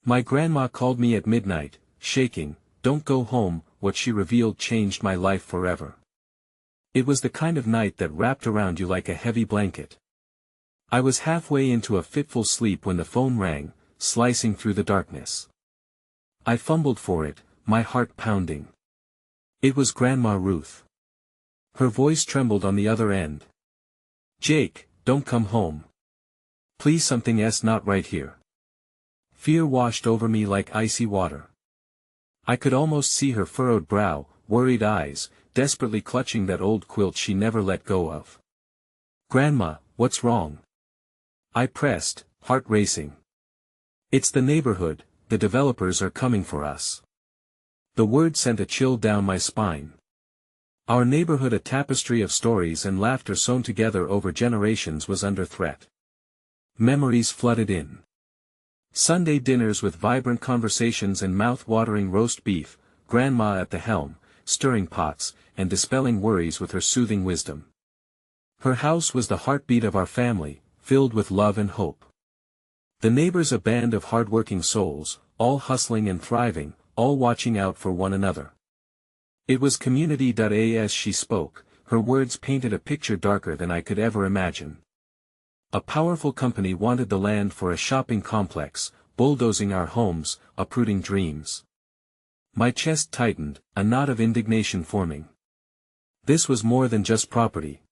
My grandma called me at midnight, shaking. "Don't go home." What she revealed changed my life forever. It was the kind of night that wrapped around you like a heavy blanket. I was halfway into a fitful sleep when the phone rang, slicing through the darkness. I fumbled for it, my heart pounding. It was Grandma Ruth. Her voice trembled on the other end. "Jake, don't come home. Please, something's not right here." Fear washed over me like icy water. I could almost see her furrowed brow, worried eyes, desperately clutching that old quilt she never let go of. "Grandma, what's wrong?" I pressed, heart racing. "It's the neighborhood, the developers are coming for us." The word sent a chill down my spine. Our neighborhood, a tapestry of stories and laughter sewn together over generations, was under threat. Memories flooded in. Sunday dinners with vibrant conversations and mouth-watering roast beef, Grandma at the helm, stirring pots, and dispelling worries with her soothing wisdom. Her house was the heartbeat of our family, filled with love and hope. The neighbors, a band of hard-working souls, all hustling and thriving, all watching out for one another. It was community. As she spoke, her words painted a picture darker than I could ever imagine. A powerful company wanted the land for a shopping complex, bulldozing our homes, uprooting dreams. My chest tightened, a knot of indignation forming. This was more than just property.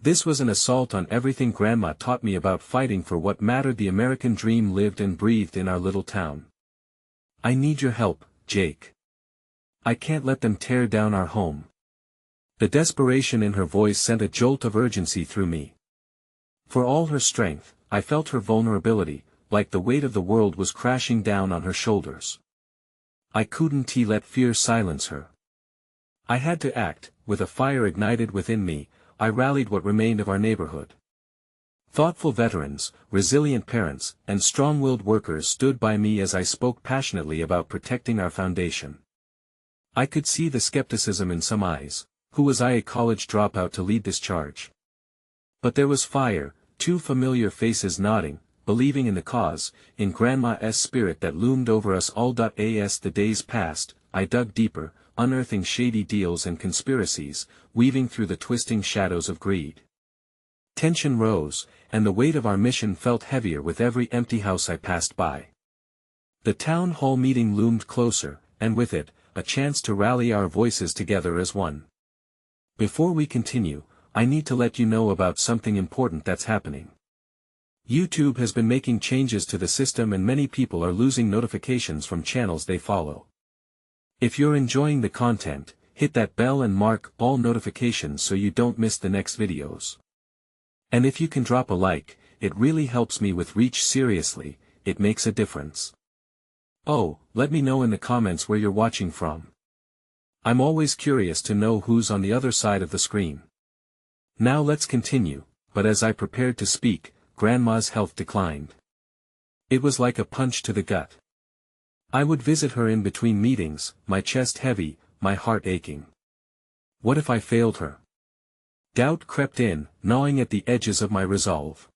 This was an assault on everything Grandma taught me about fighting for what mattered. The American dream lived and breathed in our little town. "I need your help, Jake. I can't let them tear down our home." The desperation in her voice sent a jolt of urgency through me. For all her strength, I felt her vulnerability, like the weight of the world was crashing down on her shoulders. I couldn't let fear silence her. I had to act. With a fire ignited within me, I rallied what remained of our neighborhood. Thoughtful veterans, resilient parents, and strong-willed workers stood by me as I spoke passionately about protecting our foundation. I could see the skepticism in some eyes. Who was I, a college dropout, to lead this charge? But there was fire, two familiar faces nodding, believing in the cause, in Grandma's spirit that loomed over us all. As the days passed, I dug deeper, unearthing shady deals and conspiracies, weaving through the twisting shadows of greed. Tension rose, and the weight of our mission felt heavier with every empty house I passed by. The town hall meeting loomed closer, and with it, a chance to rally our voices together as one. Before we continue, I need to let you know about something important that's happening. YouTube has been making changes to the system and many people are losing notifications from channels they follow. If you're enjoying the content, hit that bell and mark all notifications so you don't miss the next videos. And if you can drop a like, it really helps me with reach. Seriously, it makes a difference. Oh, let me know in the comments where you're watching from. I'm always curious to know who's on the other side of the screen. Now let's continue, but as I prepared to speak, Grandma's health declined. It was like a punch to the gut. I would visit her in between meetings, my chest heavy, my heart aching. What if I failed her? Doubt crept in, gnawing at the edges of my resolve.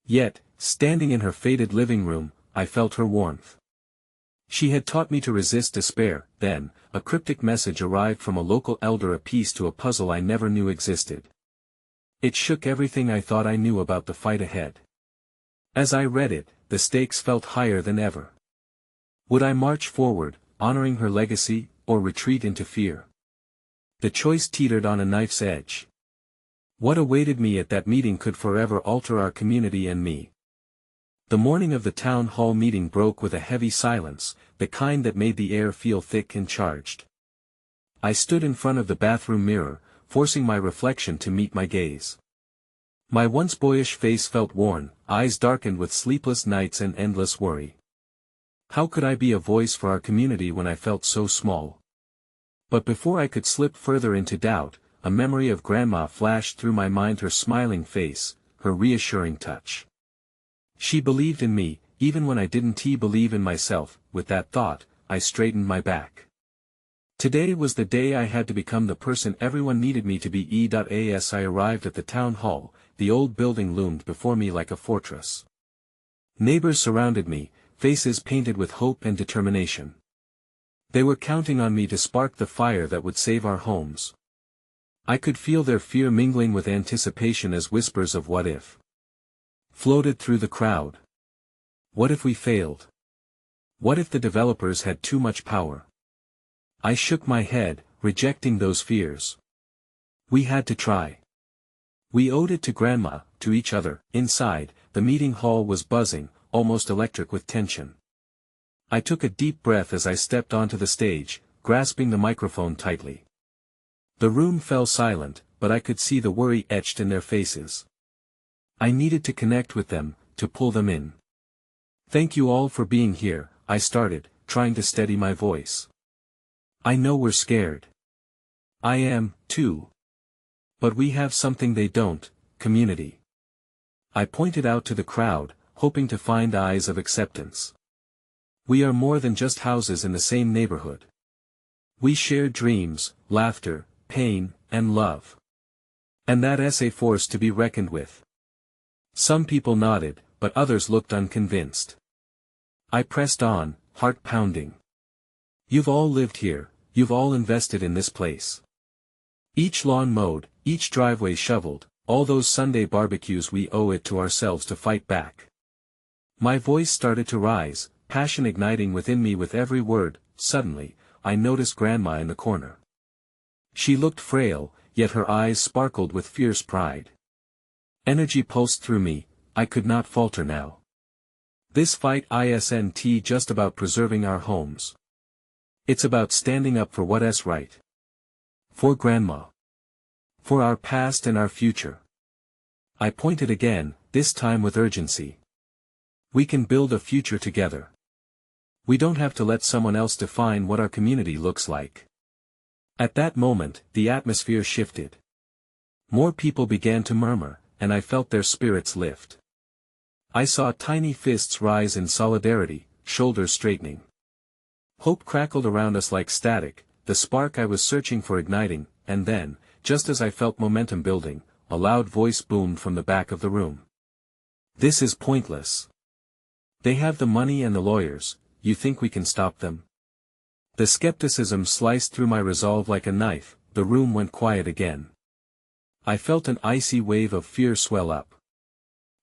Yet, standing in her faded living room, I felt her warmth. She had taught me to resist despair. Then, a cryptic message arrived from a local elder, a piece to a puzzle I never knew existed. It shook everything I thought I knew about the fight ahead. As I read it, the stakes felt higher than ever. Would I march forward, honoring her legacy, or retreat into fear? The choice teetered on a knife's edge. What awaited me at that meeting could forever alter our community and me. The morning of the town hall meeting broke with a heavy silence, the kind that made the air feel thick and charged. I stood in front of the bathroom mirror, forcing my reflection to meet my gaze. My once boyish face felt worn, eyes darkened with sleepless nights and endless worry. How could I be a voice for our community when I felt so small? But before I could slip further into doubt, a memory of Grandma flashed through my mind, her smiling face, her reassuring touch. She believed in me, even when I didn't believe in myself. With that thought, I straightened my back. Today was the day I had to become the person everyone needed me to be. As I arrived at the town hall, the old building loomed before me like a fortress. Neighbors surrounded me, faces painted with hope and determination. They were counting on me to spark the fire that would save our homes. I could feel their fear mingling with anticipation as whispers of what if floated through the crowd. What if we failed? What if the developers had too much power? I shook my head, rejecting those fears. We had to try. We owed it to Grandma, to each other. Inside, the meeting hall was buzzing, almost electric with tension. I took a deep breath as I stepped onto the stage, grasping the microphone tightly. The room fell silent, but I could see the worry etched in their faces. I needed to connect with them, to pull them in. Thank you all for being here, I started, trying to steady my voice. I know we're scared. I am, too. But we have something they don't, community. I pointed out to the crowd, hoping to find eyes of acceptance. We are more than just houses in the same neighborhood. We share dreams, laughter, pain, and love. And that's a force to be reckoned with. Some people nodded, but others looked unconvinced. I pressed on, heart pounding. You've all lived here, you've all invested in this place. Each lawn mowed, each driveway shoveled, all those Sunday barbecues, we owe it to ourselves to fight back. My voice started to rise, passion igniting within me with every word. Suddenly, I noticed Grandma in the corner. She looked frail, yet her eyes sparkled with fierce pride. Energy pulsed through me, I could not falter now. This fight isn't just about preserving our homes. It's about standing up for what's right. For Grandma. For our past and our future. I pointed again, this time with urgency. We can build a future together. We don't have to let someone else define what our community looks like. At that moment, the atmosphere shifted. More people began to murmur, and I felt their spirits lift. I saw tiny fists rise in solidarity, shoulders straightening. Hope crackled around us like static, the spark I was searching for igniting, and then, just as I felt momentum building, a loud voice boomed from the back of the room. This is pointless. They have the money and the lawyers, you think we can stop them? The skepticism sliced through my resolve like a knife, the room went quiet again. I felt an icy wave of fear swell up.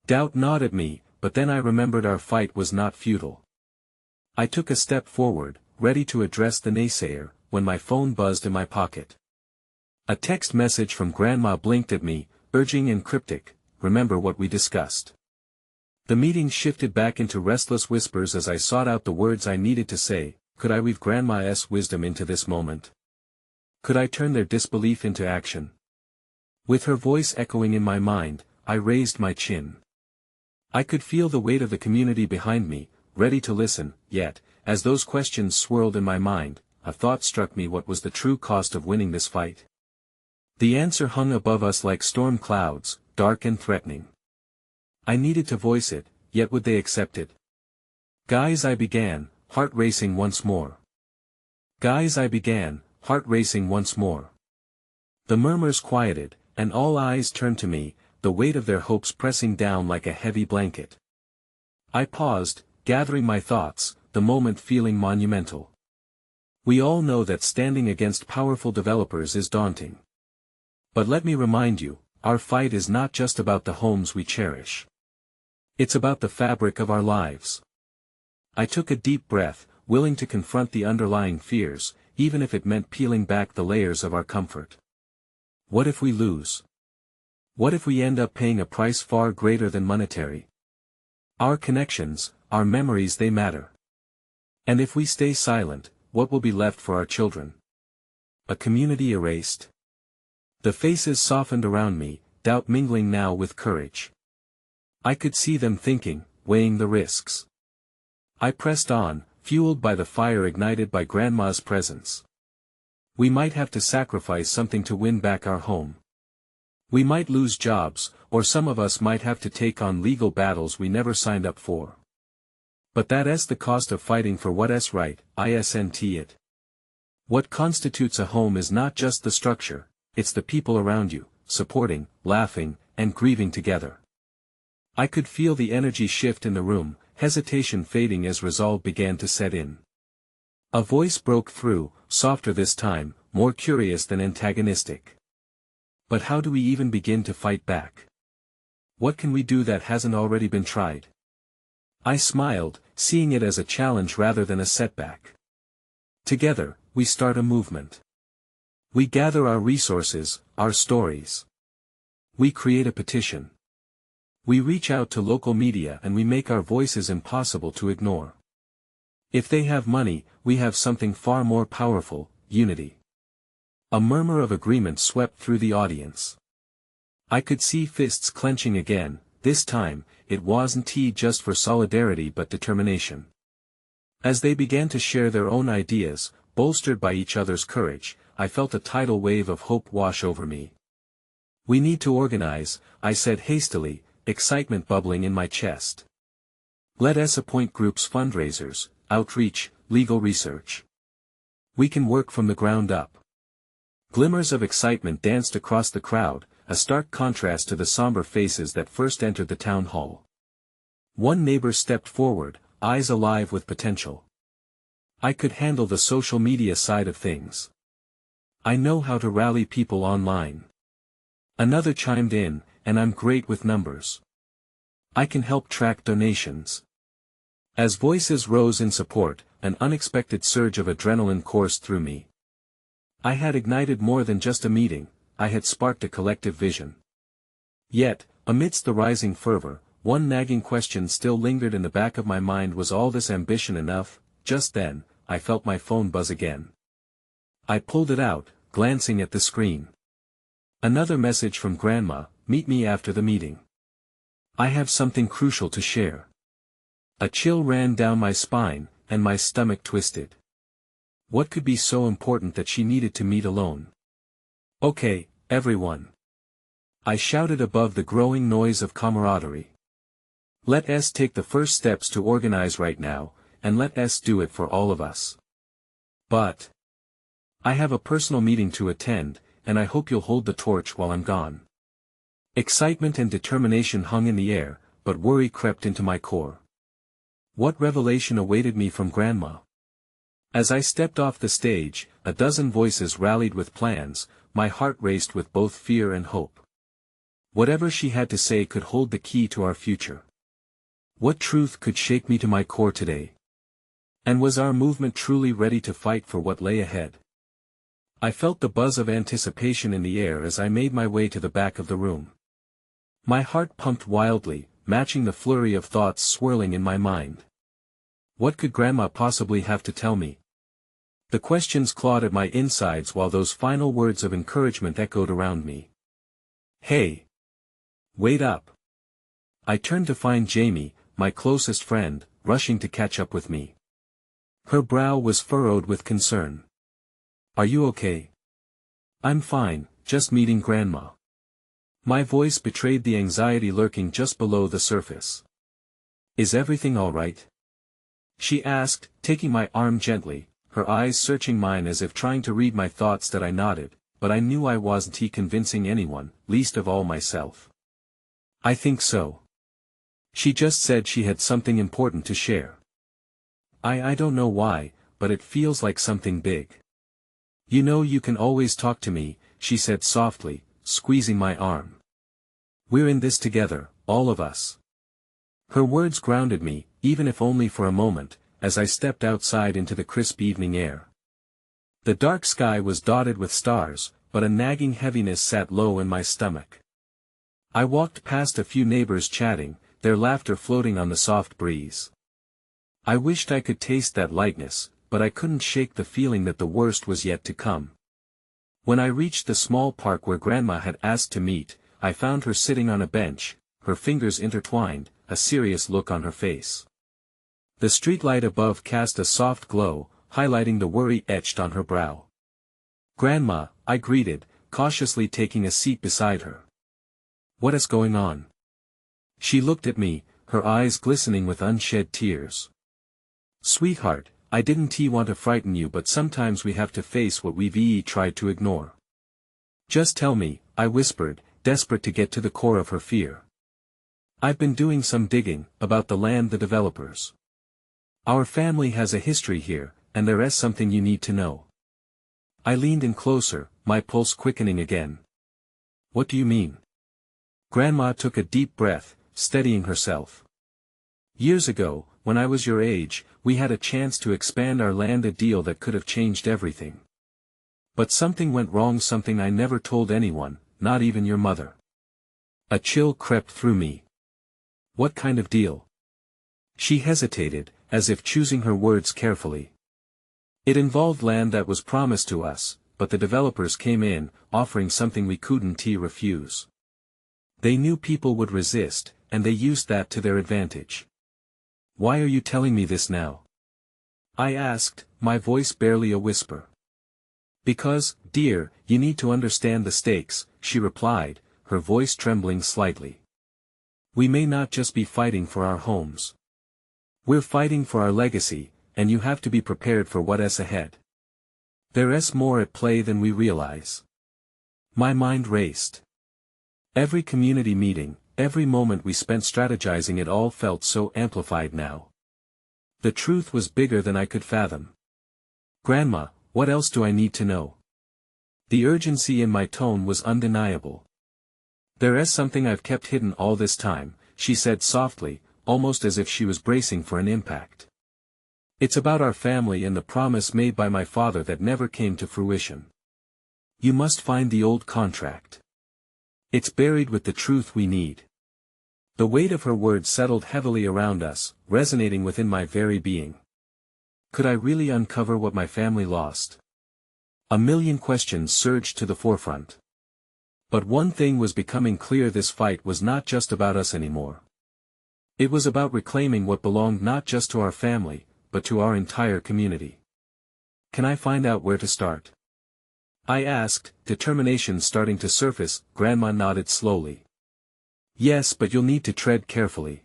Doubt gnawed at me, but then I remembered our fight was not futile. I took a step forward, ready to address the naysayer, when my phone buzzed in my pocket. A text message from Grandma blinked at me, urging in cryptic, remember what we discussed. The meeting shifted back into restless whispers as I sought out the words I needed to say. Could I weave Grandma's wisdom into this moment? Could I turn their disbelief into action? With her voice echoing in my mind, I raised my chin. I could feel the weight of the community behind me, ready to listen, yet, as those questions swirled in my mind, a thought struck me: what was the true cost of winning this fight? The answer hung above us like storm clouds, dark and threatening. I needed to voice it, yet would they accept it? Guys, I began, heart racing once more. Guys, I began, heart racing once more. The murmurs quieted, and all eyes turned to me, the weight of their hopes pressing down like a heavy blanket. I paused, gathering my thoughts, the moment feeling monumental. We all know that standing against powerful developers is daunting. But let me remind you, our fight is not just about the homes we cherish. It's about the fabric of our lives. I took a deep breath, willing to confront the underlying fears, even if it meant peeling back the layers of our comfort. What if we lose? What if we end up paying a price far greater than monetary? Our connections, our memories, they matter. And if we stay silent, what will be left for our children? A community erased? The faces softened around me, doubt mingling now with courage. I could see them thinking, weighing the risks. I pressed on, fueled by the fire ignited by Grandma's presence. We might have to sacrifice something to win back our home. We might lose jobs, or some of us might have to take on legal battles we never signed up for. But that's the cost of fighting for what's right, isn't it? What constitutes a home is not just the structure, it's the people around you, supporting, laughing, and grieving together. I could feel the energy shift in the room, hesitation fading as resolve began to set in. A voice broke through, softer this time, more curious than antagonistic. But how do we even begin to fight back? What can we do that hasn't already been tried? I smiled, seeing it as a challenge rather than a setback. Together, we start a movement. We gather our resources, our stories. We create a petition. We reach out to local media and we make our voices impossible to ignore. If they have money, we have something far more powerful, unity. A murmur of agreement swept through the audience. I could see fists clenching again. This time, it wasn't just for solidarity but determination. As they began to share their own ideas, bolstered by each other's courage, I felt a tidal wave of hope wash over me. We need to organize, I said hastily, excitement bubbling in my chest. Let us appoint groups, fundraisers, outreach, legal research. We can work from the ground up. Glimmers of excitement danced across the crowd, a stark contrast to the somber faces that first entered the town hall. One neighbor stepped forward, eyes alive with potential. I could handle the social media side of things. I know how to rally people online. Another chimed in, and I'm great with numbers. I can help track donations. As voices rose in support, an unexpected surge of adrenaline coursed through me. I had ignited more than just a meeting, I had sparked a collective vision. Yet, amidst the rising fervor, one nagging question still lingered in the back of my mind: was all this ambition enough? Just then, I felt my phone buzz again. I pulled it out, glancing at the screen. Another message from Grandma: meet me after the meeting. I have something crucial to share. A chill ran down my spine, and my stomach twisted. What could be so important that she needed to meet alone? Okay, everyone. I shouted above the growing noise of camaraderie. Let us take the first steps to organize right now, and let us do it for all of us. But I have a personal meeting to attend, and I hope you'll hold the torch while I'm gone. Excitement and determination hung in the air, but worry crept into my core. What revelation awaited me from Grandma? As I stepped off the stage, a dozen voices rallied with plans, my heart raced with both fear and hope. Whatever she had to say could hold the key to our future. What truth could shake me to my core today? And was our movement truly ready to fight for what lay ahead? I felt the buzz of anticipation in the air as I made my way to the back of the room. My heart pumped wildly, matching the flurry of thoughts swirling in my mind. What could Grandma possibly have to tell me? The questions clawed at my insides while those final words of encouragement echoed around me. Hey! Wait up! I turned to find Jamie, my closest friend, rushing to catch up with me. Her brow was furrowed with concern. Are you okay? I'm fine, just meeting Grandma. My voice betrayed the anxiety lurking just below the surface. Is everything all right? She asked, taking my arm gently, her eyes searching mine as if trying to read my thoughts. That I nodded, but I knew I wasn't convincing anyone, least of all myself. I think so. She just said she had something important to share. I don't know why, but it feels like something big. You know you can always talk to me, she said softly, squeezing my arm. We're in this together, all of us. Her words grounded me, even if only for a moment, as I stepped outside into the crisp evening air. The dark sky was dotted with stars, but a nagging heaviness sat low in my stomach. I walked past a few neighbors chatting, their laughter floating on the soft breeze. I wished I could taste that lightness, but I couldn't shake the feeling that the worst was yet to come. When I reached the small park where Grandma had asked to meet, I found her sitting on a bench, her fingers intertwined, a serious look on her face. The streetlight above cast a soft glow, highlighting the worry etched on her brow. Grandma, I greeted, cautiously taking a seat beside her. What is going on? She looked at me, her eyes glistening with unshed tears. Sweetheart, I didn't want to frighten you, but sometimes we have to face what we've tried to ignore. Just tell me, I whispered, desperate to get to the core of her fear. I've been doing some digging about the land, the developers. Our family has a history here, and there is something you need to know. I leaned in closer, my pulse quickening again. What do you mean? Grandma took a deep breath, steadying herself. Years ago, when I was your age, we had a chance to expand our land, a deal that could have changed everything. But something went wrong, something I never told anyone, not even your mother. A chill crept through me. What kind of deal? She hesitated, as if choosing her words carefully. It involved land that was promised to us, but the developers came in, offering something we couldn't refuse. They knew people would resist, and they used that to their advantage. Why are you telling me this now? I asked, my voice barely a whisper. Because, dear, you need to understand the stakes, she replied, her voice trembling slightly. We may not just be fighting for our homes. We're fighting for our legacy, and you have to be prepared for what is ahead. There is more at play than we realize. My mind raced. Every community meeting, every moment we spent strategizing, it all felt so amplified now. The truth was bigger than I could fathom. Grandma, what else do I need to know? The urgency in my tone was undeniable. There is something I've kept hidden all this time, she said softly, almost as if she was bracing for an impact. It's about our family and the promise made by my father that never came to fruition. You must find the old contract. It's buried with the truth we need. The weight of her words settled heavily around us, resonating within my very being. Could I really uncover what my family lost? A million questions surged to the forefront. But one thing was becoming clear: this fight was not just about us anymore. It was about reclaiming what belonged not just to our family, but to our entire community. Can I find out where to start? I asked, determination starting to surface. Grandma nodded slowly. Yes, but you'll need to tread carefully.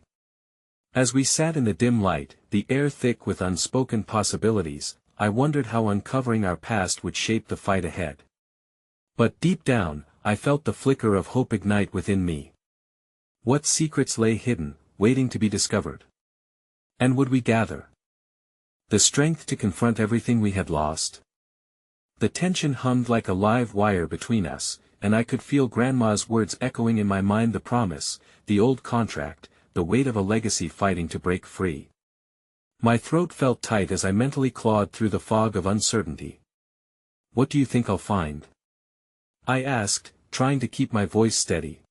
As we sat in the dim light, the air thick with unspoken possibilities, I wondered how uncovering our past would shape the fight ahead. But deep down, I felt the flicker of hope ignite within me. What secrets lay hidden, waiting to be discovered? And would we gather the strength to confront everything we had lost? The tension hummed like a live wire between us, and I could feel Grandma's words echoing in my mind: the promise, the old contract, the weight of a legacy fighting to break free. My throat felt tight as I mentally clawed through the fog of uncertainty. What do you think I'll find? I asked, trying to keep my voice steady.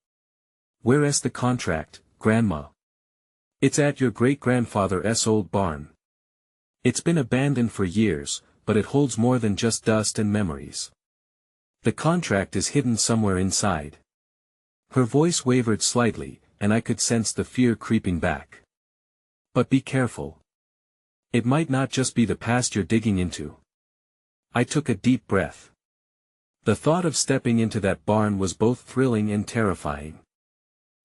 Where is the contract, Grandma? It's at your great-grandfather's old barn. It's been abandoned for years, but it holds more than just dust and memories. The contract is hidden somewhere inside. Her voice wavered slightly, and I could sense the fear creeping back. But be careful. It might not just be the past you're digging into. I took a deep breath. The thought of stepping into that barn was both thrilling and terrifying.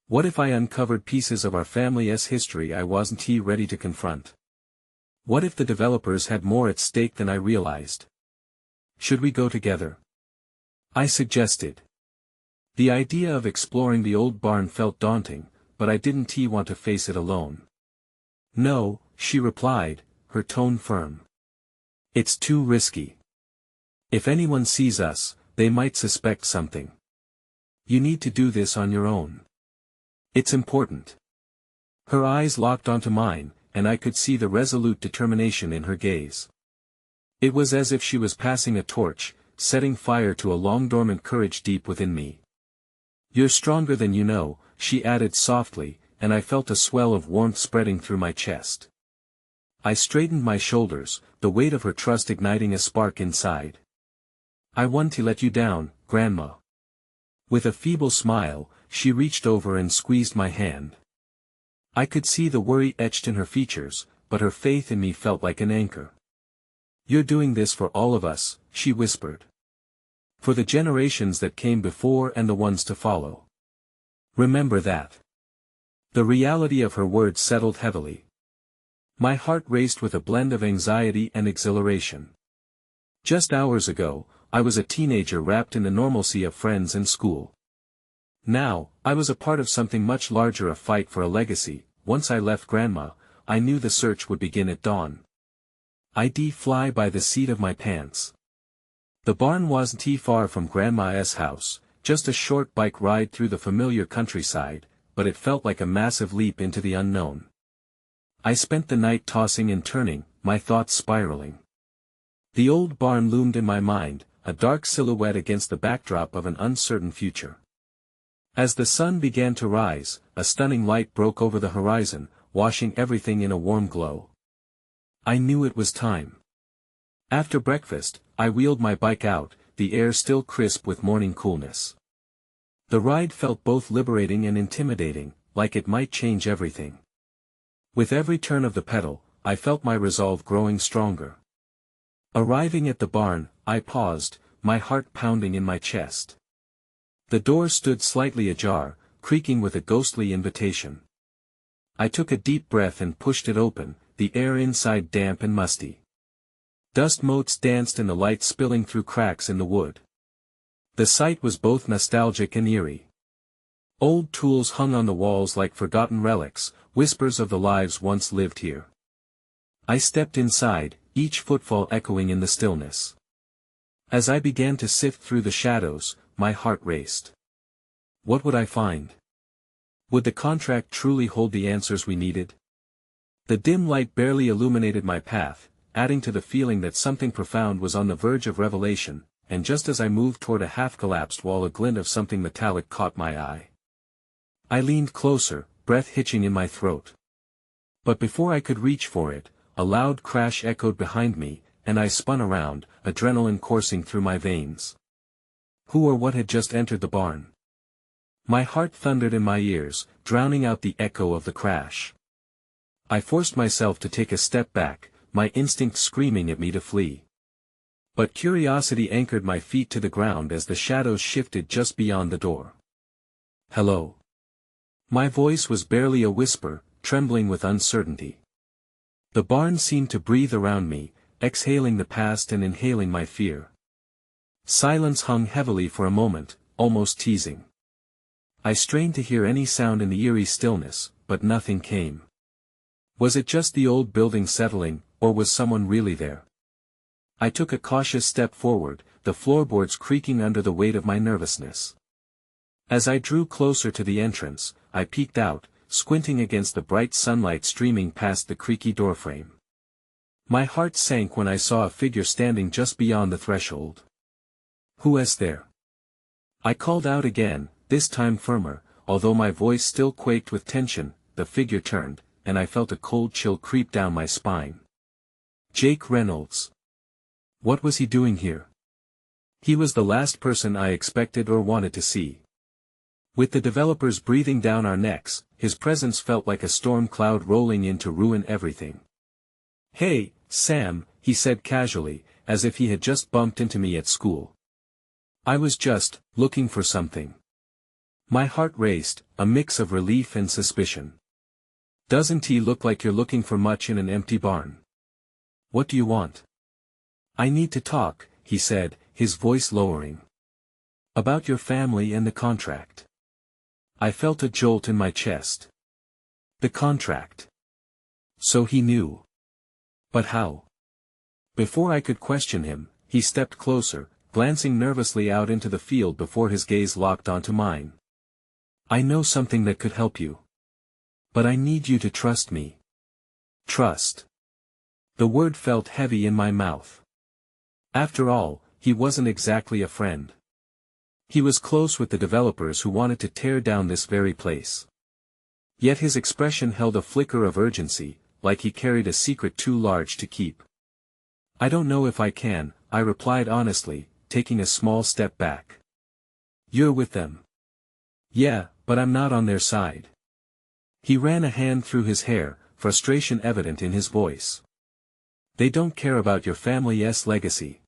What if I uncovered pieces of our family's history I wasn't ready to confront? What if the developers had more at stake than I realized? Should we go together? I suggested. The idea of exploring the old barn felt daunting, but I didn't want to face it alone. No, she replied, her tone firm. It's too risky. If anyone sees us, they might suspect something. You need to do this on your own. It's important. Her eyes locked onto mine, and I could see the resolute determination in her gaze. It was as if she was passing a torch, setting fire to a long-dormant courage deep within me. You're stronger than you know, she added softly, and I felt a swell of warmth spreading through my chest. I straightened my shoulders, the weight of her trust igniting a spark inside. I want to let you down, Grandma. With a feeble smile, she reached over and squeezed my hand. I could see the worry etched in her features, but her faith in me felt like an anchor. You're doing this for all of us, she whispered. For the generations that came before and the ones to follow. Remember that. The reality of her words settled heavily. My heart raced with a blend of anxiety and exhilaration. Just hours ago, I was a teenager wrapped in the normalcy of friends and school. Now, I was a part of something much larger, a fight for a legacy. Once I left Grandma, I knew the search would begin at dawn. I'd fly by the seat of my pants. The barn wasn't too far from Grandma's house, just a short bike ride through the familiar countryside, but it felt like a massive leap into the unknown. I spent the night tossing and turning, my thoughts spiraling. The old barn loomed in my mind, a dark silhouette against the backdrop of an uncertain future. As the sun began to rise, a stunning light broke over the horizon, washing everything in a warm glow. I knew it was time. After breakfast, I wheeled my bike out, the air still crisp with morning coolness. The ride felt both liberating and intimidating, like it might change everything. With every turn of the pedal, I felt my resolve growing stronger. Arriving at the barn, I paused, my heart pounding in my chest. The door stood slightly ajar, creaking with a ghostly invitation. I took a deep breath and pushed it open, the air inside damp and musty. Dust motes danced in the light spilling through cracks in the wood. The sight was both nostalgic and eerie. Old tools hung on the walls like forgotten relics, whispers of the lives once lived here. I stepped inside, each footfall echoing in the stillness. As I began to sift through the shadows, my heart raced. What would I find? Would the contract truly hold the answers we needed? The dim light barely illuminated my path, adding to the feeling that something profound was on the verge of revelation, and just as I moved toward a half-collapsed wall, a glint of something metallic caught my eye. I leaned closer, breath hitching in my throat. But before I could reach for it, a loud crash echoed behind me, and I spun around, adrenaline coursing through my veins. Who or what had just entered the barn? My heart thundered in my ears, drowning out the echo of the crash. I forced myself to take a step back, my instinct screaming at me to flee. But curiosity anchored my feet to the ground as the shadows shifted just beyond the door. Hello. My voice was barely a whisper, trembling with uncertainty. The barn seemed to breathe around me, exhaling the past and inhaling my fear. Silence hung heavily for a moment, almost teasing. I strained to hear any sound in the eerie stillness, but nothing came. Was it just the old building settling, or was someone really there? I took a cautious step forward, the floorboards creaking under the weight of my nervousness. As I drew closer to the entrance, I peeked out, squinting against the bright sunlight streaming past the creaky doorframe. My heart sank when I saw a figure standing just beyond the threshold. Who is there? I called out again, this time firmer, although my voice still quaked with tension. The figure turned, and I felt a cold chill creep down my spine. Jake Reynolds. What was he doing here? He was the last person I expected or wanted to see. With the developers breathing down our necks, his presence felt like a storm cloud rolling in to ruin everything. Hey, Sam, he said casually, as if he had just bumped into me at school. I was just looking for something. My heart raced, a mix of relief and suspicion. Doesn't he look like you're looking for much in an empty barn? What do you want? I need to talk, he said, his voice lowering. About your family and the contract. I felt a jolt in my chest. The contract. So he knew. But how? Before I could question him, he stepped closer, glancing nervously out into the field before his gaze locked onto mine. I know something that could help you. But I need you to trust me. Trust. The word felt heavy in my mouth. After all, he wasn't exactly a friend. He was close with the developers who wanted to tear down this very place. Yet his expression held a flicker of urgency, like he carried a secret too large to keep. I don't know if I can, I replied honestly, taking a small step back. You're with them. Yeah, but I'm not on their side. He ran a hand through his hair, frustration evident in his voice. They don't care about your family's legacy.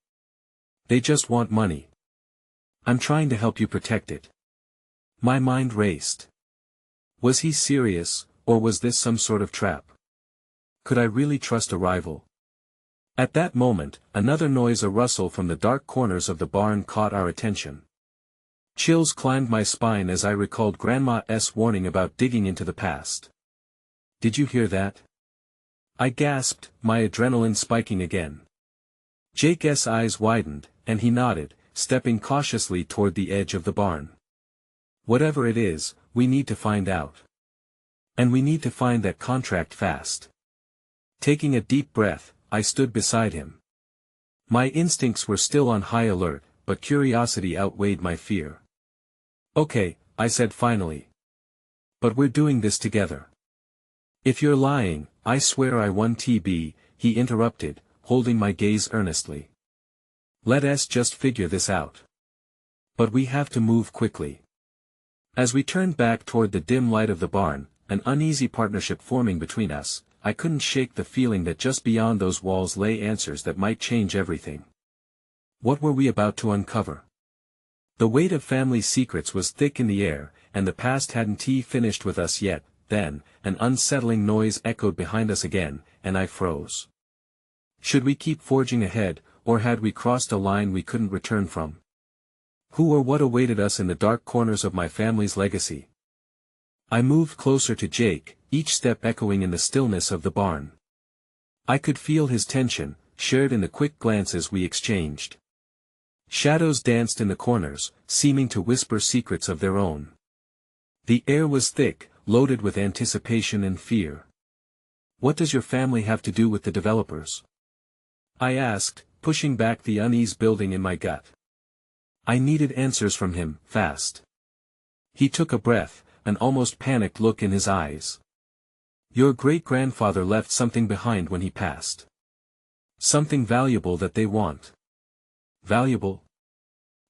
They just want money. I'm trying to help you protect it. My mind raced. Was he serious, or was this some sort of trap? Could I really trust a rival? At that moment, another noise, a rustle from the dark corners of the barn, caught our attention. Chills climbed my spine as I recalled Grandma's warning about digging into the past. "Did you hear that?" I gasped, my adrenaline spiking again. Jake's eyes widened, and he nodded, stepping cautiously toward the edge of the barn. "Whatever it is, we need to find out. And we need to find that contract fast." Taking a deep breath, I stood beside him. My instincts were still on high alert, but curiosity outweighed my fear. "Okay," I said finally. "But we're doing this together." "If you're lying, I swear I won TB, he interrupted, holding my gaze earnestly. "Let us just figure this out. But we have to move quickly." As we turned back toward the dim light of the barn, an uneasy partnership forming between us, I couldn't shake the feeling that just beyond those walls lay answers that might change everything. What were we about to uncover? The weight of family secrets was thick in the air, and the past hadn't finished with us yet. Then, an unsettling noise echoed behind us again, and I froze. Should we keep forging ahead, or had we crossed a line we couldn't return from? Who or what awaited us in the dark corners of my family's legacy? I moved closer to Jake, each step echoing in the stillness of the barn. I could feel his tension, shared in the quick glances we exchanged. Shadows danced in the corners, seeming to whisper secrets of their own. The air was thick, loaded with anticipation and fear. "What does your family have to do with the developers?" I asked, pushing back the unease building in my gut. I needed answers from him, fast. He took a breath, an almost panicked look in his eyes. "Your great-grandfather left something behind when he passed. Something valuable that they want." "Valuable?"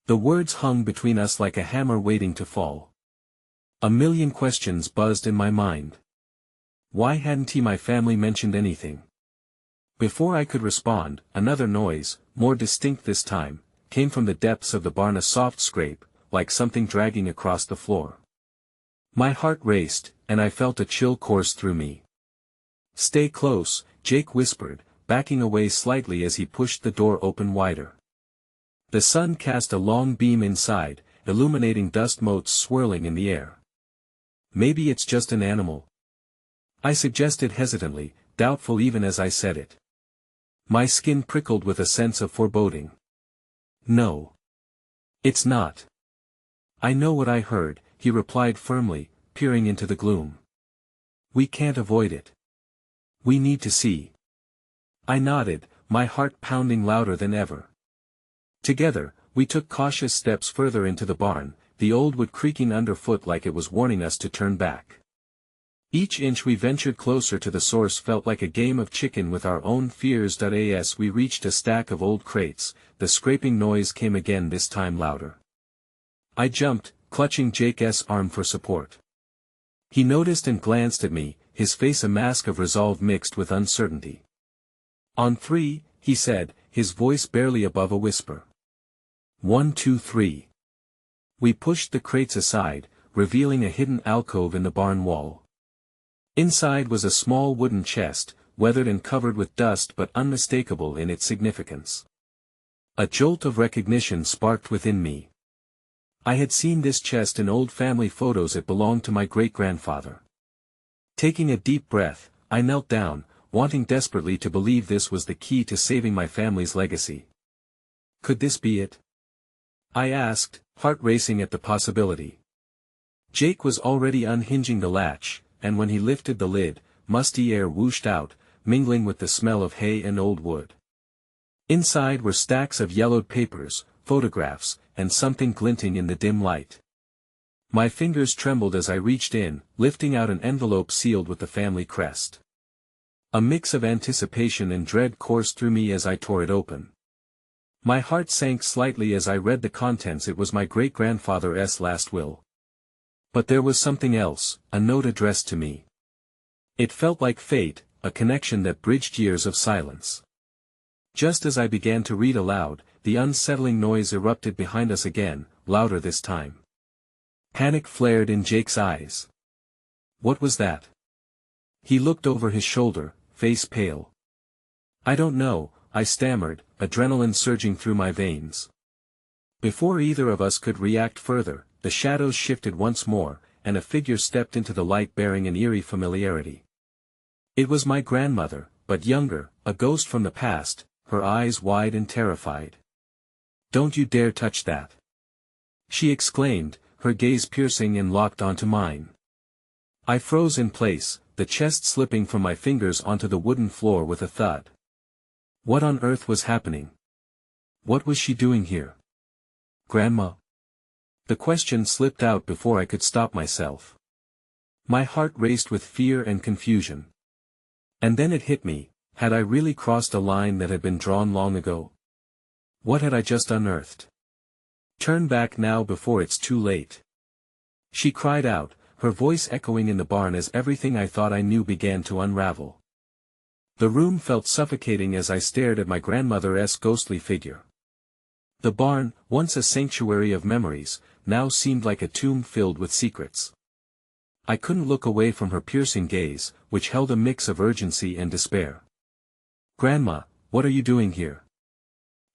The words hung between us like a hammer waiting to fall. A million questions buzzed in my mind. Why hadn't my family mentioned anything? Before I could respond, another noise, more distinct this time, came from the depths of the barn, a soft scrape, like something dragging across the floor. My heart raced, and I felt a chill course through me. "Stay close," Jake whispered, backing away slightly as he pushed the door open wider. The sun cast a long beam inside, illuminating dust motes swirling in the air. "Maybe it's just an animal," I suggested hesitantly, doubtful even as I said it. My skin prickled with a sense of foreboding. "No. It's not." "I know what I heard," he replied firmly, peering into the gloom. "We can't avoid it. We need to see." I nodded, my heart pounding louder than ever. Together, we took cautious steps further into the barn, the old wood creaking underfoot like it was warning us to turn back. Each inch we ventured closer to the source felt like a game of chicken with our own fears. As we reached a stack of old crates, the scraping noise came again, this time louder. I jumped, clutching Jake's arm for support. He noticed and glanced at me, his face a mask of resolve mixed with uncertainty. "On three," he said, his voice barely above a whisper. 1, 2, 3. We pushed the crates aside, revealing a hidden alcove in the barn wall. Inside was a small wooden chest, weathered and covered with dust but unmistakable in its significance. A jolt of recognition sparked within me. I had seen this chest in old family photos. It belonged to my great-grandfather. Taking a deep breath, I knelt down, wanting desperately to believe this was the key to saving my family's legacy. Could this be it? I asked, heart racing at the possibility. Jake was already unhinging the latch, and when he lifted the lid, musty air whooshed out, mingling with the smell of hay and old wood. Inside were stacks of yellowed papers, photographs, and something glinting in the dim light. My fingers trembled as I reached in, lifting out an envelope sealed with the family crest. A mix of anticipation and dread coursed through me as I tore it open. My heart sank slightly as I read the contents. It was my great-grandfather's last will. But there was something else, a note addressed to me. It felt like fate, a connection that bridged years of silence. Just as I began to read aloud, the unsettling noise erupted behind us again, louder this time. Panic flared in Jake's eyes. What was that? He looked over his shoulder, face pale. I don't know, I stammered, adrenaline surging through my veins. Before either of us could react further, the shadows shifted once more, and a figure stepped into the light bearing an eerie familiarity. It was my grandmother, but younger, a ghost from the past, her eyes wide and terrified. "Don't you dare touch that!" she exclaimed, her gaze piercing and locked onto mine. I froze in place, the chest slipping from my fingers onto the wooden floor with a thud. What on earth was happening? What was she doing here? "Grandma?" The question slipped out before I could stop myself. My heart raced with fear and confusion. And then it hit me, had I really crossed a line that had been drawn long ago? What had I just unearthed? Turn back now before it's too late. She cried out, her voice echoing in the barn as everything I thought I knew began to unravel. The room felt suffocating as I stared at my grandmother's ghostly figure. The barn, once a sanctuary of memories, now seemed like a tomb filled with secrets. I couldn't look away from her piercing gaze, which held a mix of urgency and despair. "Grandma, what are you doing here?"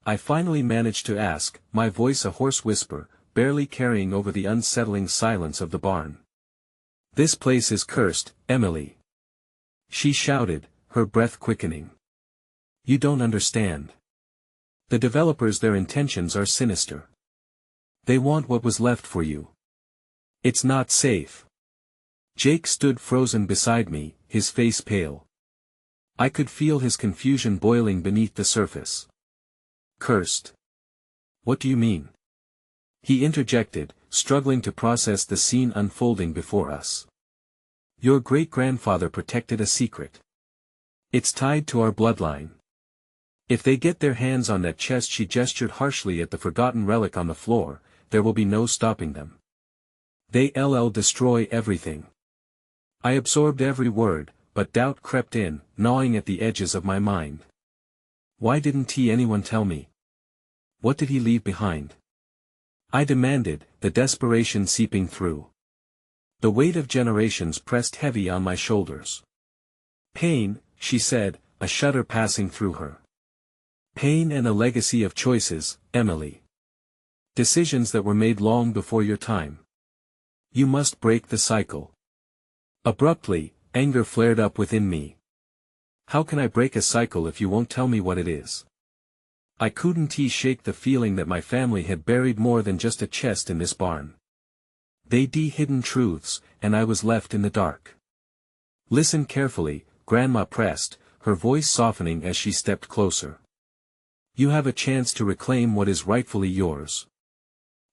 I finally managed to ask, my voice a hoarse whisper, barely carrying over the unsettling silence of the barn. "This place is cursed, Emily," she shouted, her breath quickening. "You don't understand. The developers, their intentions are sinister. They want what was left for you. It's not safe." Jake stood frozen beside me, his face pale. I could feel his confusion boiling beneath the surface. "Cursed? What do you mean?" he interjected, struggling to process the scene unfolding before us. "Your great-grandfather protected a secret. It's tied to our bloodline. If they get their hands on that chest," she gestured harshly at the forgotten relic on the floor, "there will be no stopping them. They'll destroy everything." I absorbed every word, but doubt crept in, gnawing at the edges of my mind. Why didn't anyone tell me? What did he leave behind? I demanded, the desperation seeping through. The weight of generations pressed heavy on my shoulders. "Pain," she said, a shudder passing through her. "Pain and a legacy of choices, Emily. Decisions that were made long before your time. You must break the cycle." Abruptly, anger flared up within me. "How can I break a cycle if you won't tell me what it is?" I couldn't shake the feeling that my family had buried more than just a chest in this barn. They'd hidden truths, and I was left in the dark. "Listen carefully," Grandma pressed, her voice softening as she stepped closer. "You have a chance to reclaim what is rightfully yours.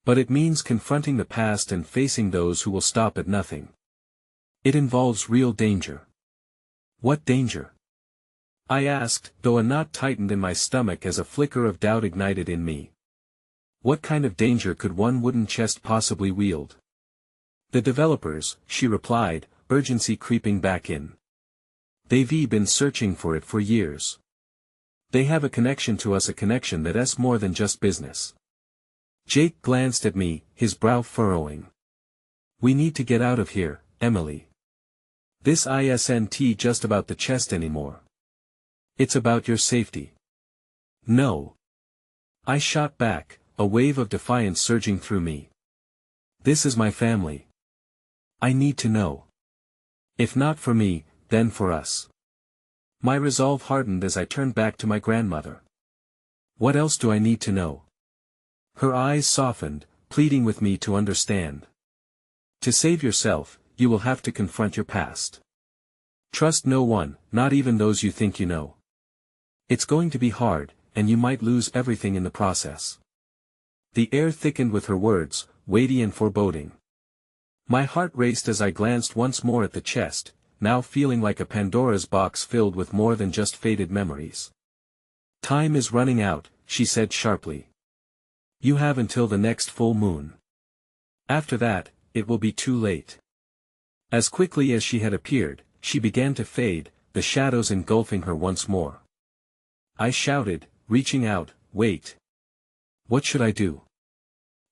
But it means confronting the past and facing those who will stop at nothing. It involves real danger." "What danger?" I asked, though a knot tightened in my stomach as a flicker of doubt ignited in me. What kind of danger could one wooden chest possibly wield? "The developers," she replied, urgency creeping back in. "They've been searching for it for years. They have a connection to us, a connection that's more than just business." Jake glanced at me, his brow furrowing. "We need to get out of here, Emily. This isn't just about the chest anymore. It's about your safety." "No." I shot back, a wave of defiance surging through me. "This is my family. I need to know. If not for me, then for us." My resolve hardened as I turned back to my grandmother. "What else do I need to know?" Her eyes softened, pleading with me to understand. "To save yourself, you will have to confront your past. Trust no one, not even those you think you know. It's going to be hard, and you might lose everything in the process." The air thickened with her words, weighty and foreboding. My heart raced as I glanced once more at the chest, now feeling like a Pandora's box filled with more than just faded memories. "Time is running out," she said sharply. "You have until the next full moon. After that, it will be too late." As quickly as she had appeared, she began to fade, the shadows engulfing her once more. I shouted, reaching out, "Wait. What should I do?"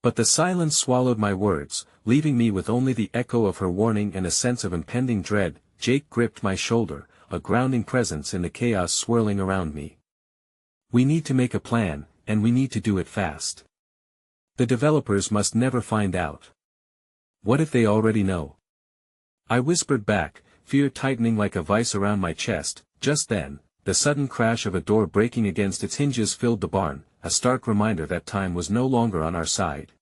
But the silence swallowed my words, leaving me with only the echo of her warning and a sense of impending dread. Jake gripped my shoulder, a grounding presence in the chaos swirling around me. "We need to make a plan, and we need to do it fast. The developers must never find out. What if they already know? I whispered back, fear tightening like a vice around my chest. Just then, the sudden crash of a door breaking against its hinges filled the barn, a stark reminder that time was no longer on our side.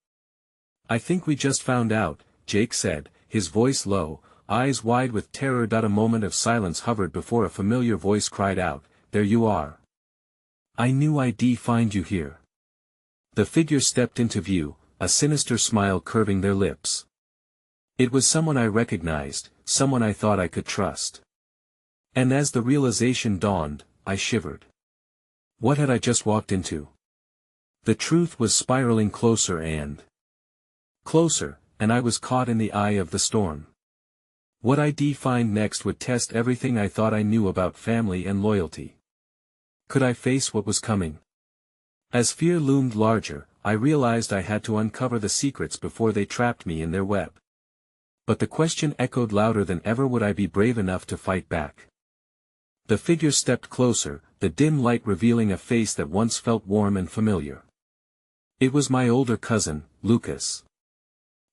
I think we just found out, Jake said, his voice low, eyes wide with terror. A moment of silence hovered before a familiar voice cried out, "There you are. I knew I'd find you here." The figure stepped into view, a sinister smile curving their lips. It was someone I recognized, someone I thought I could trust. And as the realization dawned, I shivered. What had I just walked into? The truth was spiraling closer and closer, and I was caught in the eye of the storm. What I'd find next would test everything I thought I knew about family and loyalty. Could I face what was coming? As fear loomed larger, I realized I had to uncover the secrets before they trapped me in their web. But the question echoed louder than ever: would I be brave enough to fight back? The figure stepped closer, the dim light revealing a face that once felt warm and familiar. It was my older cousin, Lucas.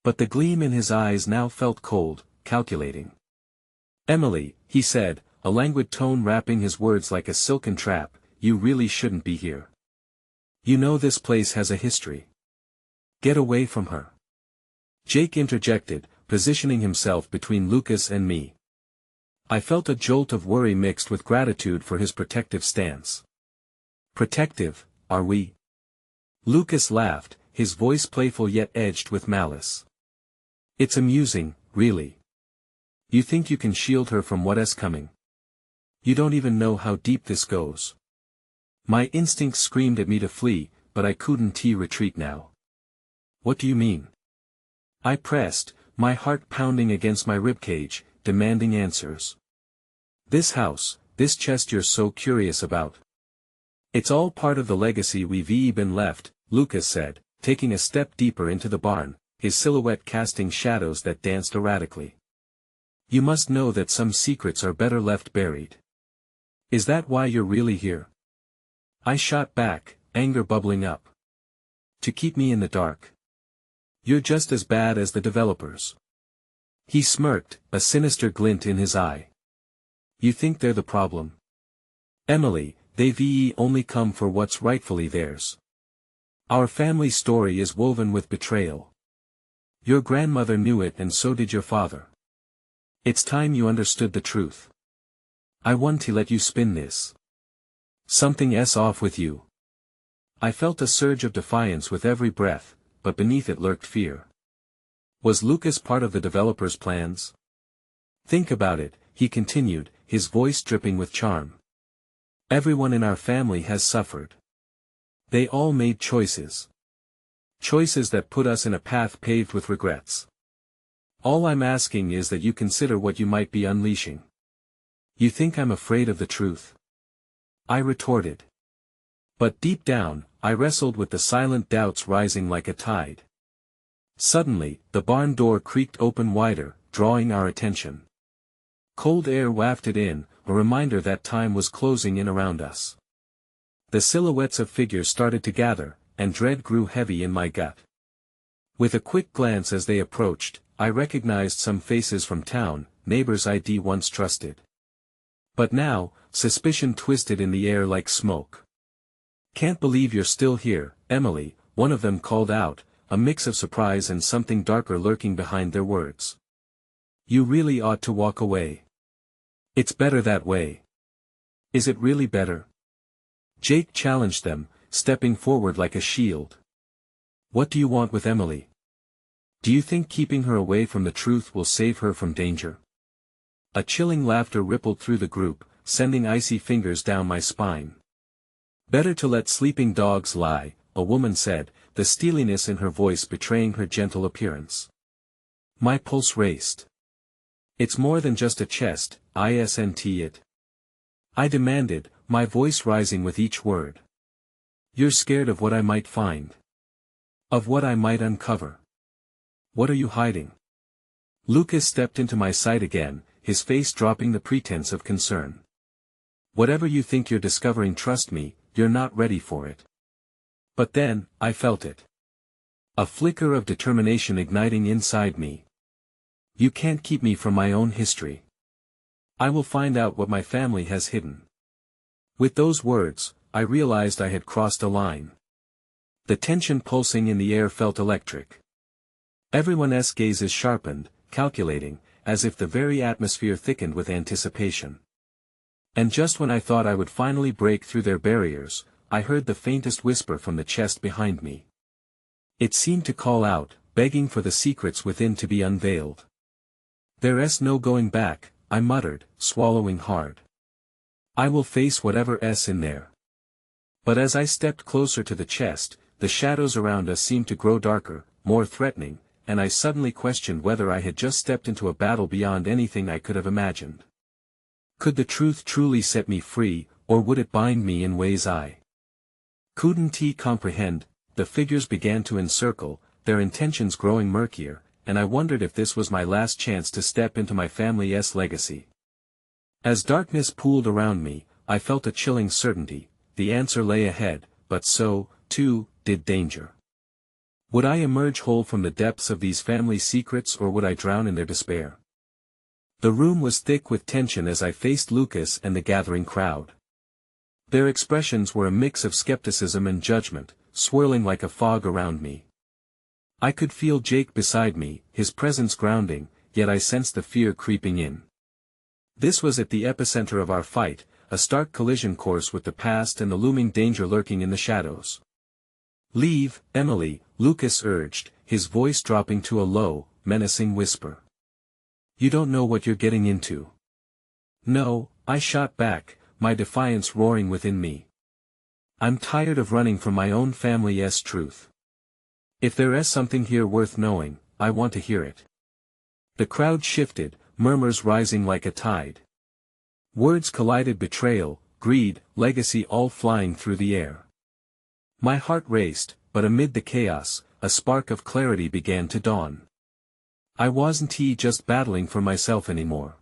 But the gleam in his eyes now felt cold, calculating. "Emily," he said, a languid tone wrapping his words like a silken trap, "you really shouldn't be here. You know this place has a history. Get away from her." Jake interjected, positioning himself between Lucas and me. I felt a jolt of worry mixed with gratitude for his protective stance. "Protective, are we?" Lucas laughed, his voice playful yet edged with malice. "It's amusing, really. You think you can shield her from what's coming? You don't even know how deep this goes." My instincts screamed at me to flee, but I couldn't retreat now. "What do you mean?" I pressed, my heart pounding against my ribcage, demanding answers. "This house, this chest you're so curious about. It's all part of the legacy we've been left," Lucas said, taking a step deeper into the barn, his silhouette casting shadows that danced erratically. "You must know that some secrets are better left buried. Is that why you're really here?" I shot back, anger bubbling up. "To keep me in the dark. You're just as bad as the developers." He smirked, a sinister glint in his eye. "You think they're the problem? Emily, they've only come for what's rightfully theirs. Our family story is woven with betrayal. Your grandmother knew it and so did your father. It's time you understood the truth. I want to let you spin this. Something's off with you." I felt a surge of defiance with every breath, but beneath it lurked fear. Was Lucas part of the developer's plans? "Think about it," he continued, his voice dripping with charm. "Everyone in our family has suffered. They all made choices. Choices that put us in a path paved with regrets. All I'm asking is that you consider what you might be unleashing. You think I'm afraid of the truth?" I retorted. But deep down, I wrestled with the silent doubts rising like a tide. Suddenly, the barn door creaked open wider, drawing our attention. Cold air wafted in, a reminder that time was closing in around us. The silhouettes of figures started to gather, and dread grew heavy in my gut. With a quick glance as they approached, I recognized some faces from town, neighbors I'd once trusted. But now, suspicion twisted in the air like smoke. "Can't believe you're still here, Emily," one of them called out, a mix of surprise and something darker lurking behind their words. "You really ought to walk away. It's better that way." "Is it really better?" Jake challenged them, stepping forward like a shield. "What do you want with Emily? Do you think keeping her away from the truth will save her from danger?" A chilling laughter rippled through the group, sending icy fingers down my spine. "Better to let sleeping dogs lie," a woman said, the steeliness in her voice betraying her gentle appearance. My pulse raced. "It's more than just a chest, isn't it?" I demanded, my voice rising with each word. "You're scared of what I might find. Of what I might uncover. What are you hiding?" Lucas stepped into my sight again, his face dropping the pretense of concern. "Whatever you think you're discovering, trust me, you're not ready for it." But then, I felt it. A flicker of determination igniting inside me. You can't keep me from my own history. I will find out what my family has hidden. With those words, I realized I had crossed a line. The tension pulsing in the air felt electric. Everyone's gazes sharpened, calculating, as if the very atmosphere thickened with anticipation. And just when I thought I would finally break through their barriers, I heard the faintest whisper from the chest behind me. It seemed to call out, begging for the secrets within to be unveiled. "There's no going back," I muttered, swallowing hard. "I will face whatever's in there." But as I stepped closer to the chest, the shadows around us seemed to grow darker, more threatening, and I suddenly questioned whether I had just stepped into a battle beyond anything I could have imagined. Could the truth truly set me free, or would it bind me in ways I couldn't comprehend? The figures began to encircle, their intentions growing murkier, and I wondered if this was my last chance to step into my family's legacy. As darkness pooled around me, I felt a chilling certainty: the answer lay ahead, but so, too, did danger. Would I emerge whole from the depths of these family secrets, or would I drown in their despair? The room was thick with tension as I faced Lucas and the gathering crowd. Their expressions were a mix of skepticism and judgment, swirling like a fog around me. I could feel Jake beside me, his presence grounding, yet I sensed the fear creeping in. This was at the epicenter of our fight, a stark collision course with the past and the looming danger lurking in the shadows. "Leave, Emily," Lucas urged, his voice dropping to a low, menacing whisper. "You don't know what you're getting into." "No," I shot back, my defiance roaring within me. "I'm tired of running from my own family's truth. If there is something here worth knowing, I want to hear it." The crowd shifted, murmurs rising like a tide. Words collided: betrayal, greed, legacy, all flying through the air. My heart raced, but amid the chaos, a spark of clarity began to dawn. I wasn't just battling for myself anymore.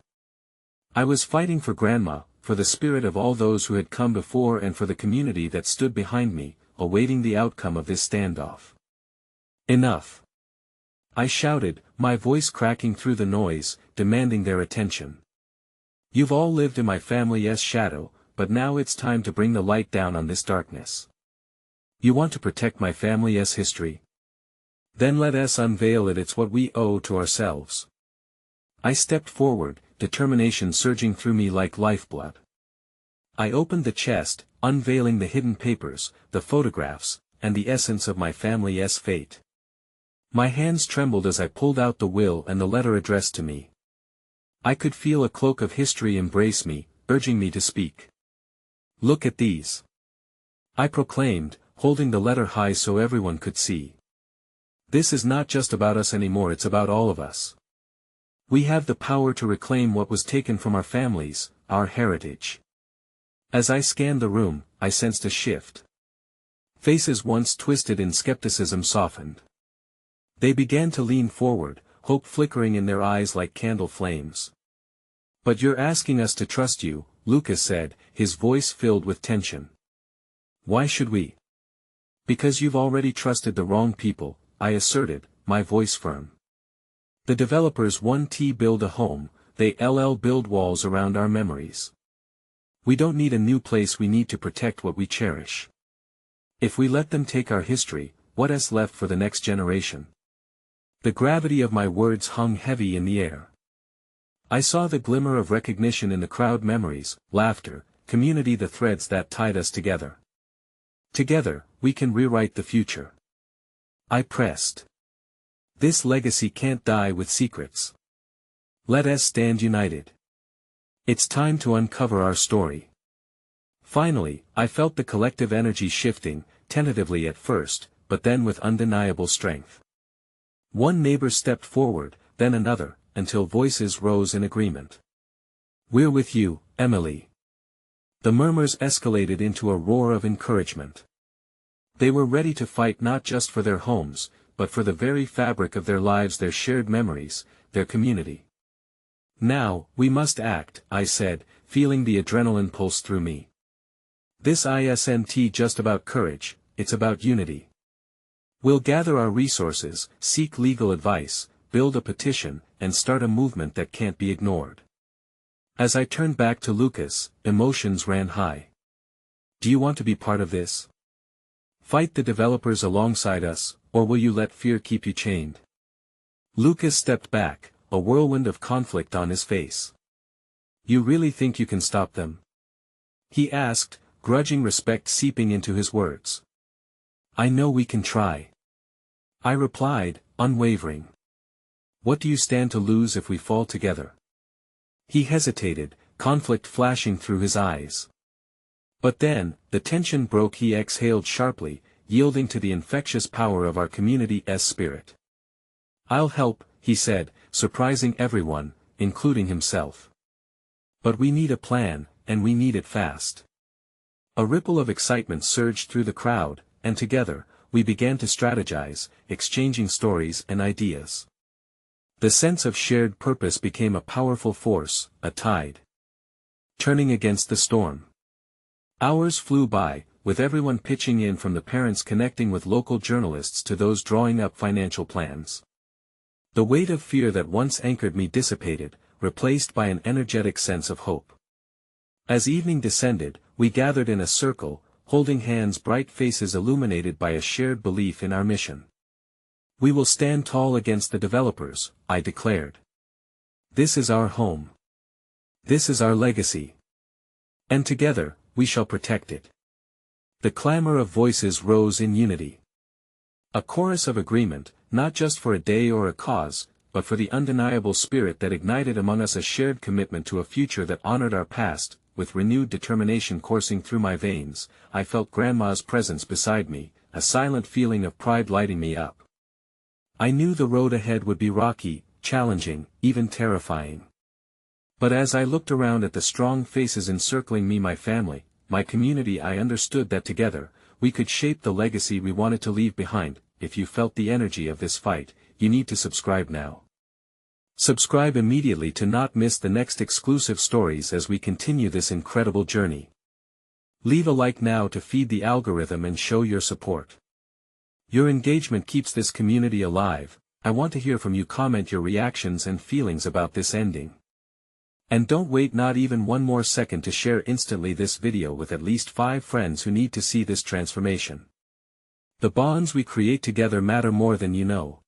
I was fighting for Grandma, for the spirit of all those who had come before, and for the community that stood behind me, awaiting the outcome of this standoff. "Enough!" I shouted, my voice cracking through the noise, demanding their attention. "You've all lived in my family's shadow, but now it's time to bring the light down on this darkness. You want to protect my family's history? Then let us unveil it. It's what we owe to ourselves." I stepped forward, determination surging through me like lifeblood. I opened the chest, unveiling the hidden papers, the photographs, and the essence of my family's fate. My hands trembled as I pulled out the will and the letter addressed to me. I could feel a cloak of history embrace me, urging me to speak. "Look at these," I proclaimed, holding the letter high so everyone could see. "This is not just about us anymore, it's about all of us. We have the power to reclaim what was taken from our families, our heritage." As I scanned the room, I sensed a shift. Faces once twisted in skepticism softened. They began to lean forward, hope flickering in their eyes like candle flames. "But you're asking us to trust you," Lucas said, his voice filled with tension. "Why should we?" "Because you've already trusted the wrong people," I asserted, my voice firm. "The developers want to build a home, they build walls around our memories. We don't need a new place, we need to protect what we cherish. If we let them take our history, what is left for the next generation?" The gravity of my words hung heavy in the air. I saw the glimmer of recognition in the crowd: memories, laughter, community, the threads that tied us together. Together, we can rewrite the future. I pressed. "This legacy can't die with secrets. Let us stand united. It's time to uncover our story." Finally, I felt the collective energy shifting, tentatively at first, but then with undeniable strength. One neighbor stepped forward, then another, until voices rose in agreement. "We're with you, Emily." The murmurs escalated into a roar of encouragement. They were ready to fight not just for their homes, but for the very fabric of their lives, their shared memories, their community. "Now, we must act," I said, feeling the adrenaline pulse through me. "This isn't just about courage, it's about unity. We'll gather our resources, seek legal advice, build a petition, and start a movement that can't be ignored. As I turned back to Lucas, emotions ran high. Do you want to be part of this? Fight the developers alongside us, or will you let fear keep you chained? Lucas stepped back, a whirlwind of conflict on his face. You really think you can stop them? He asked, grudging respect seeping into his words. I know we can try. I replied, unwavering. What do you stand to lose if we fall together? He hesitated, conflict flashing through his eyes. But then, the tension broke. He exhaled sharply, yielding to the infectious power of our community's spirit. I'll help, he said, surprising everyone, including himself. But we need a plan, and we need it fast. A ripple of excitement surged through the crowd, and together, we began to strategize, exchanging stories and ideas. The sense of shared purpose became a powerful force, a tide turning against the storm. Hours flew by, with everyone pitching in, from the parents connecting with local journalists to those drawing up financial plans. The weight of fear that once anchored me dissipated, replaced by an energetic sense of hope. As evening descended, we gathered in a circle, holding hands, bright faces illuminated by a shared belief in our mission. We will stand tall against the developers, I declared. This is our home. This is our legacy. And together, we shall protect it. The clamor of voices rose in unity. A chorus of agreement, not just for a day or a cause, but for the undeniable spirit that ignited among us a shared commitment to a future that honored our past. With renewed determination coursing through my veins, I felt Grandma's presence beside me, a silent feeling of pride lighting me up. I knew the road ahead would be rocky, challenging, even terrifying. But as I looked around at the strong faces encircling me, my family, my community, I understood that together, we could shape the legacy we wanted to leave behind. If you felt the energy of this fight, you need to subscribe now. Subscribe immediately to not miss the next exclusive stories as we continue this incredible journey. Leave a like now to feed the algorithm and show your support. Your engagement keeps this community alive. I want to hear from you. Comment your reactions and feelings about this ending. And don't wait not even one more second to share instantly this video with at least 5 friends who need to see this transformation. The bonds we create together matter more than you know.